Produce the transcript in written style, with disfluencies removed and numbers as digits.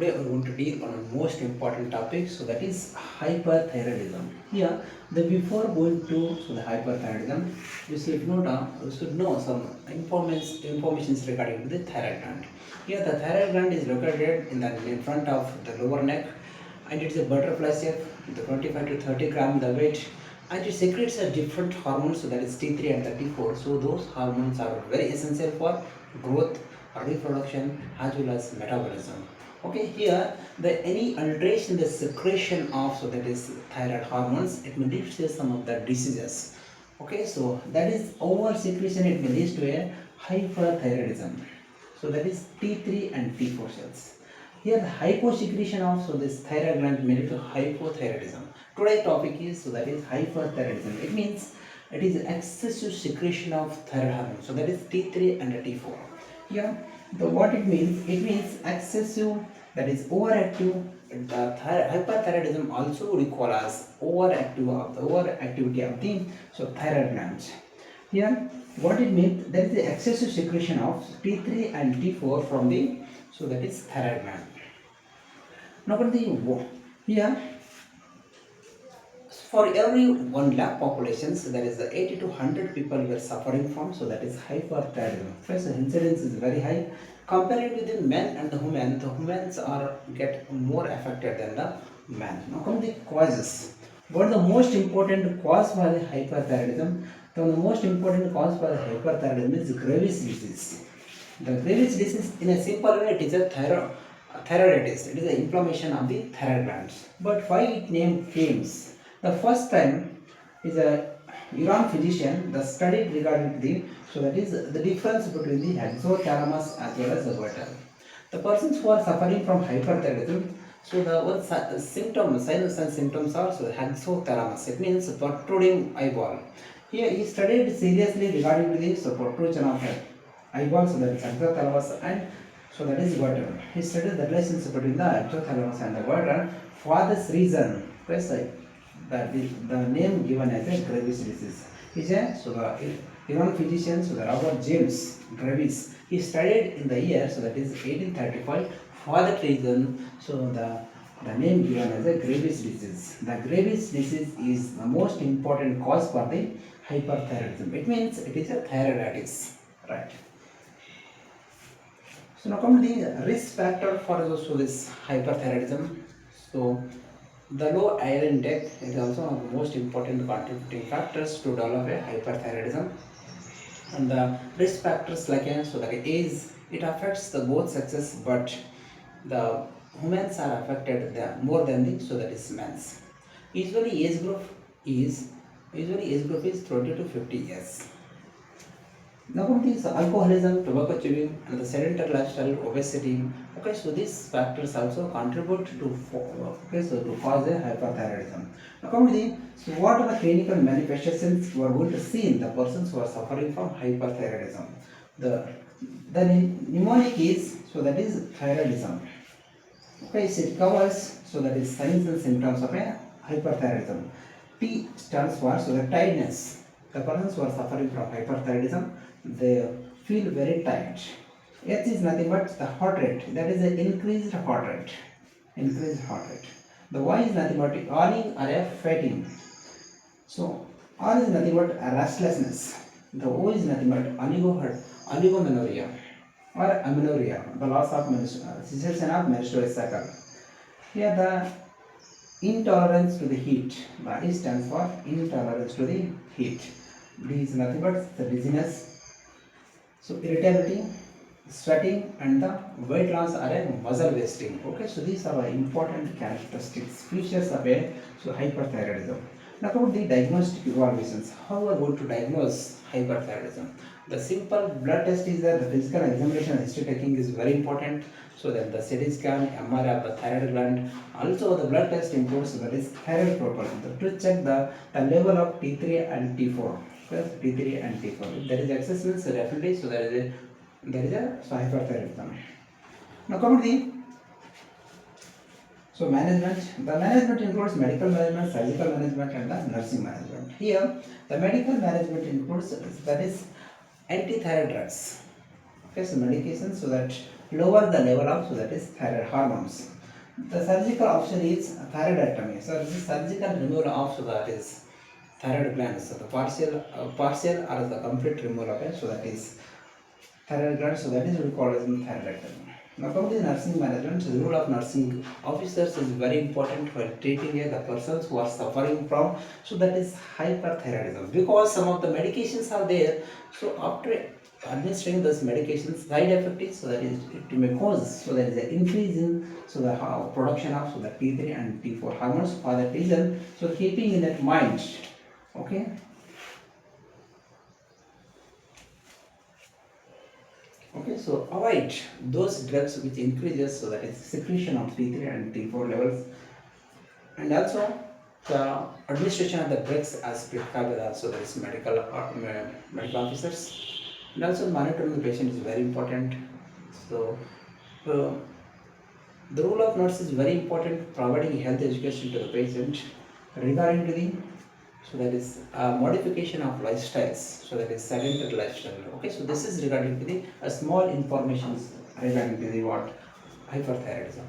today we're going to deal on a most important topic, so that is hyperthyroidism. Here, the before going to the hyperthyroidism, we should know some informations regarding the thyroid gland. Here, the thyroid gland is located in front of the lower neck, and it's a butterfly shape, the 25 to 30 gram the weight, and it secretes a different hormones, so that is T3 and T4. So those hormones are very essential for growth, reproduction, as well as metabolism. Okay, here the any alteration in the secretion of, so that is thyroid hormones, it may lead to some of the diseases. Okay, so that is over secretion, it may lead to a hyperthyroidism. So that is T3 and T4 cells. Here the hyposecretion of, so this thyroid gland may lead to hypothyroidism. Today's topic is, so that is hyperthyroidism. It means it is excessive secretion of thyroid hormone. So that is T3 and T4. Here the what it means excessive, that is overactive. The hyperthyroidism also we call as overactivity of the thyroid glands. Here what it means, there is the excessive secretion of T3 and T4 from the, so that is thyroid gland. Now here for every 1 lakh populations, there is 80 to 100 people were suffering from, so that is hyperthyroidism. First, the incidence is very high. Compared with the men and the women are get more affected than the men. Now come the causes. What are the most important cause for the hyperthyroidism? The most important cause for the hyperthyroidism is Graves' disease. The Graves' disease, in a simple way, it is a thyroiditis. It is an inflammation of the thyroid glands. But why it name famous? The first time is a Iran physician that studied regarding the, so that is the difference between the hypothalamus as well as the goiter. The persons who are suffering from hyperthyroidism, so the one symptoms, signs and symptoms are, so the hypothalamus. It means protruding eyeball. Here he studied seriously regarding the, so protrusion of eyeball, so that is hypothalamus, and so that is goiter. He studied the relationship between the hypothalamus and the goiter. For this reason, the name given as a Graves disease is a, so the Iran physician, so the Robert James Graves, he studied in the year, so that is 1835. For that reason, so the name given as a Graves disease. The Graves disease is the most important cause for the hyperthyroidism. It means it is a thyroiditis, right? So now come to the risk factor for also this hyperthyroidism. So the low iron intake is also one of the most important contributing factors to develop a hyperthyroidism. And the risk factors like the age, it affects the both sexes, but the women are affected more than the, so that is men's. Usually age group is 20 to 50 years. Now come to this alcoholism, tobacco chewing, and the sedentary lifestyle, obesity. Okay, so these factors also contribute to cause a hyperthyroidism. Now come to the, so what are the clinical manifestations we are going to see in the persons who are suffering from hyperthyroidism? The mnemonic is, so that is thyroidism. Okay, so it covers, so that is signs and symptoms of a hyperthyroidism. T stands for, so the tiredness. The persons who are suffering from hyperthyroidism, they feel very tired. H is nothing but the heart rate, that is an increased heart rate. The Y is nothing but yawning or a fatigue. So R is nothing but a restlessness. The O is nothing but oligomenorrhea or amenorrhea, the loss of cessation of menstrual cycle. Here the intolerance to the heat. The I stands for intolerance to the heat. D is nothing but the dizziness. So irritability, sweating, and the weight loss are a muscle wasting. Okay, so these are important characteristics, features of a hyperthyroidism. Now about the diagnostic evaluations. How are we going to diagnose hyperthyroidism? The simple blood test is that the physical examination and history taking is very important. So that the CT scan, MRI of the thyroid gland. Also the blood test includes, that is thyroid profile to check the level of T3 and T4. T3 and T4. If there is excess, so definitely, so there is a hyperthyroidism. Now come to the, so management. The management includes medical management, surgical management, and the nursing management. Here the medical management includes, that is anti-thyroid drugs. Okay, so medication, so that lower the level of, so that is thyroid hormones. The surgical option is thyroidectomy. So this is surgical removal of, so that is thyroid glands. So the partial or the complete removal of it. So that is thyroid glands. So that is we call as thyroidectomy. Now come to the nursing management. So the role of nursing officers is very important for treating the persons who are suffering from, so that is hyperthyroidism, because some of the medications are there. So after administering those medications, side effect is, so that is it may cause, so there is an increase in, so the production of, so the T3 and T4 hormones. For that reason, so keeping in that mind, okay. Okay, so avoid those drugs which increases, so that is secretion of T3 and T4 levels, and also the administration of the drugs as prescribed by the, so that is medical officers, and also monitoring the patient is very important. So uh, the role of nurse is very important, providing health education to the patient regarding to the, so that is modification of lifestyles, so that is sedentary lifestyle. Okay, so this is regarding to the small informations regarding to the what hyperthyroidism.